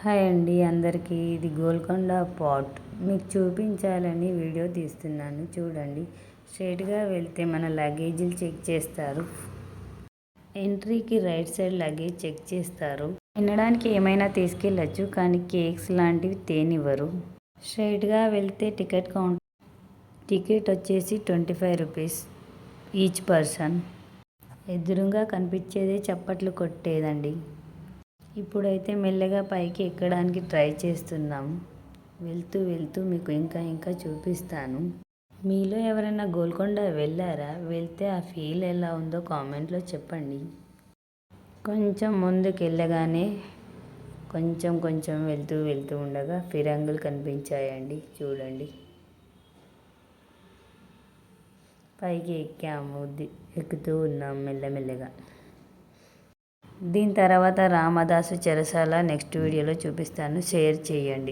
Hi అండి అందరికీ. ఇది గోల్కొండ పాట్ మీకు చూపించాలని వీడియో తీస్తున్నాను. చూడండి, స్ట్రైట్గా వెళ్తే మన లగేజీలు చెక్ చేస్తారు. ఎంట్రీకి రైట్ సైడ్ లగేజ్ చెక్ చేస్తారు. తినడానికి ఏమైనా తీసుకెళ్ళచ్చు, కానీ కేక్స్ లాంటివి తేనివ్వరు. స్ట్రైట్గా వెళ్తే టికెట్ కౌంటర్. టికెట్ వచ్చేసి 25 రూపీస్ ఈచ్ పర్సన్. ఎదురుగా కనిపించేదే చప్పట్లు కొట్టేదండి. ఇప్పుడైతే మెల్లగా పైకి ఎక్కడానికి ట్రై చేస్తున్నాం. వెళ్తూ వెళ్తూ మీకు ఇంకా చూపిస్తాను. మీలో ఎవరైనా గోల్కొండ వెళ్ళారా? వెళ్తే ఆ ఫీల్ ఎలా ఉందో కామెంట్లో చెప్పండి. కొంచెం ముందుకు వెళ్ళగానే కొంచెం వెళ్తూ ఉండగా ఫిరంగులు కనిపించాయండి. చూడండి, పైకి ఎక్కాము. ఎక్కుతూ ఉన్నాం మెల్లమెల్లగా. దీని తర్వాత రామదాసు చెరసాల నెక్స్ట్ వీడియోలో చూపిస్తాను. షేర్ చేయండి.